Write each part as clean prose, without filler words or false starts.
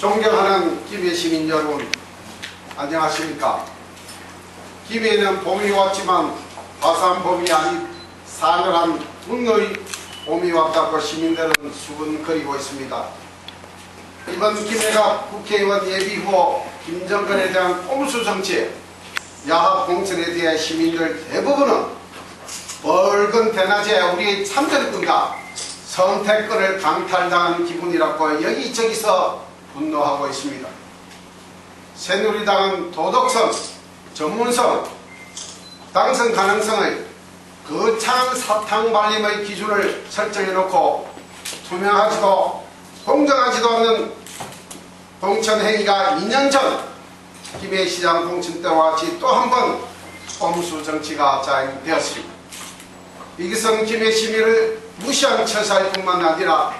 존경하는 김해 시민 여러분, 안녕하십니까? 김해에는 봄이 왔지만 화사한 봄이 아닌 사늘한 분노의 봄이 왔다고 시민들은 수군거리고 있습니다. 이번 김해가 국회의원 예비후보 김정근에 대한 꼼수 정치, 야합 공천에 대해 시민들 대부분은 벌건 대낮에 우리 참전권과 선택권을 강탈당한 기분이라고 여기저기서 분노하고 있습니다. 새누리당은 도덕성, 전문성, 당선 가능성의 거창한 사탕 발림의 기준을 설정해놓고 투명하지도 공정하지도 않는 공천 행위가 2년 전 김해시장 공천 때와 같이 또 한 번 꼼수 정치가 자행되었습니다. 이것은 김해 시민을 무시한 처사일 뿐만 아니라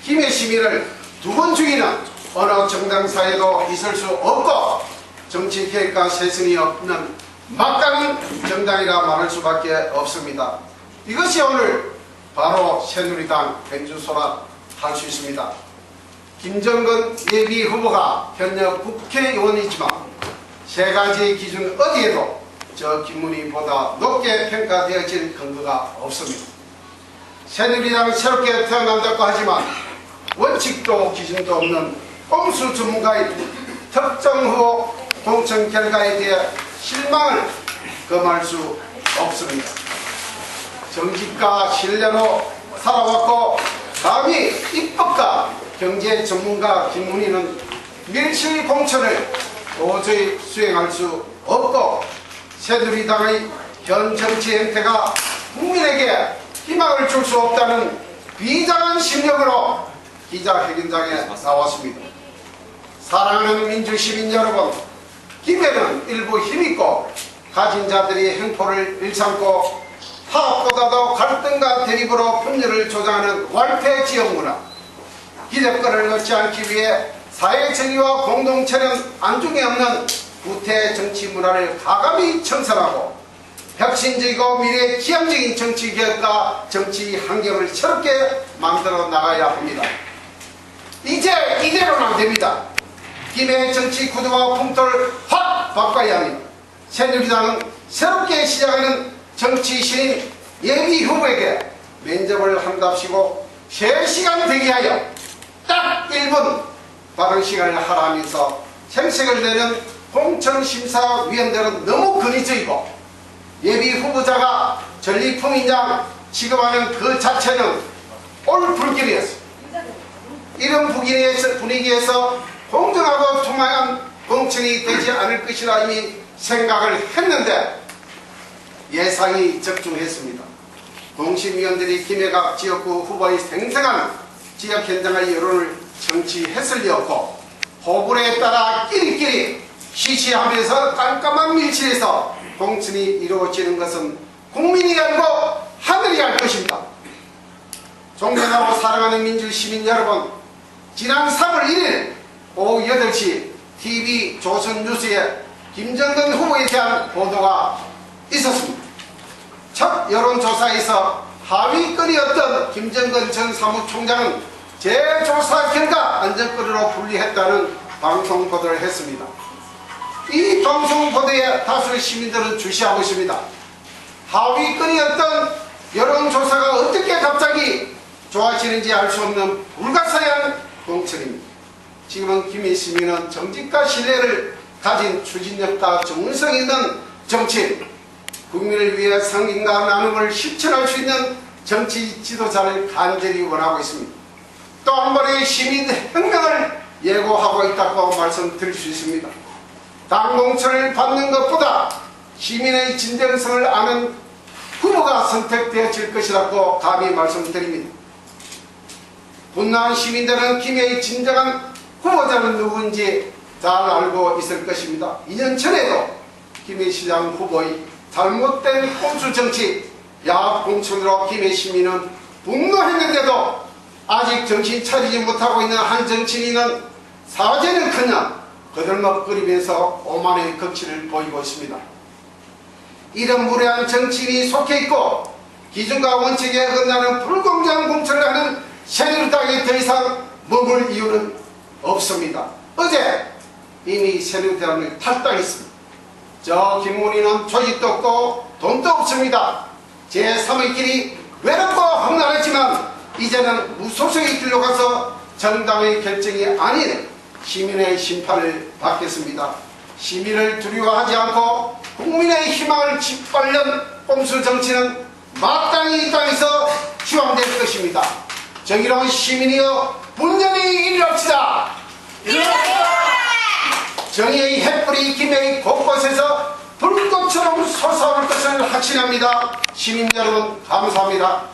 김해 시민을 두 번 죽이는 어느 정당사에도 있을 수 없고 정치 계획과 세선이 없는 막강한 정당이라 말할 수밖에 없습니다. 이것이 오늘 바로 새누리당 변주소라 할 수 있습니다. 김정근 예비 후보가 현역 국회의원이지만 세 가지 기준 어디에도 저 김문희보다 높게 평가되어질 근거가 없습니다. 새누리당은 새롭게 태어난다고 하지만 원칙도 기준도 없는 꼼수 전문가의 특정 후보 공천 결과에 대해 실망을 금할 수 없습니다. 정직과 신뢰로 살아왔고 감히 입법과 경제 전문가 김문희는 밀실 공천을 도저히 수행할 수 없고 새누리당의 현 정치 행태가 국민에게 희망을 줄 수 없다는 비장한 심력으로 기자회견장에 나왔습니다. 사랑하는 민주시민 여러분, 김해는 일부 힘있고 가진 자들이 행포를 일삼고 타협보다도 갈등과 대립으로 분열을 조장하는 wal패 지역문화, 기득권을 얻지 않기 위해 사회정의와 공동체는 안중에 없는 구태 정치 문화를 가감히 청산하고 혁신적이고 미래지향적인 정치개혁과 정치 환경을 새롭게 만들어 나가야 합니다. 이제 이대로는 안 됩니다. 김해 정치 구도와 풍토를 확 바꿔야 합니다. 새누리당은 새롭게 시작하는 정치 신인 예비 후보에게 면접을 한답시고 3시간 대기하여 딱 1분 발언 시간을 하라면서 생색을 내는 공천심사위원들은 너무 근위적이고 예비 후보자가 전리품인장 취급하는 그 자체는 올 불길이었습니다. 이런 분위기에서 공정하고 투명한 공천이 되지 않을 것이라 이미 생각을 했는데 예상이 적중했습니다. 공심위원들이 김해갑 지역구 후보의 생생한 지역 현장의 여론을 정치했을 리 없고 호불호에 따라 끼리끼리 시시하면서 깜깜한 밀실에서 공천이 이루어지는 것은 국민이 알고 하늘이 알 것입니다. 존경하고 사랑하는 민주시민 여러분, 지난 3월 1일 오후 8시 TV 조선뉴스에 김정근 후보에 대한 보도가 있었습니다. 첫 여론조사에서 하위권이었던 김정근 전 사무총장은 재조사 결과 안전거리로 분리했다는 방송 보도를 했습니다. 이 방송 보도에 다수의 시민들은 주시하고 있습니다. 하위권이었던 여론조사가 어떻게 갑자기 좋아지는지 알 수 없는 불가사의한 공천입니다. 지금은 김해 시민은 정직과 신뢰를 가진 추진력과 전문성 있는 정치인, 국민을 위해 상인과 나눔을 실천할 수 있는 정치 지도자를 간절히 원하고 있습니다. 또 한 번의 시민혁명을 예고하고 있다고 말씀드릴 수 있습니다. 당 공천을 받는 것보다 시민의 진정성을 아는 후보가 선택되어질 것이라고 감히 말씀드립니다. 분노한 시민들은 김해의 진정한 후보자는 누구인지 잘 알고 있을 것입니다. 2년 전에도 김해시장 후보의 잘못된 꼼수 정치, 야합 공천으로 김해 시민은 분노했는데도 아직 정신 차리지 못하고 있는 한 정치인은 사죄는커녕 거들먹거리면서 오만의 극치를 보이고 있습니다. 이런 무례한 정치인이 속해 있고 기준과 원칙에 어긋나는 불공정한 공천을 하는 새누리당이 더 이상 머물 이유는 없습니다. 어제 이미 새누리당을 탈당했습니다. 저 김문희는 조직도 없고 돈도 없습니다. 제3의 길이 외롭고 험난했지만 이제는 무소속의 길로 가서 정당의 결정이 아닌 시민의 심판을 받겠습니다. 시민을 두려워하지 않고 국민의 희망을 짓밟는 꼼수 정치는 마땅히 이 땅에서 지원될 것입니다. 정의로운 시민이여 분명히 일어납시다. 정의의 햇불이 김해의 곳곳에서 불꽃처럼 솟아올 것을 확신합니다. 시민 여러분 감사합니다.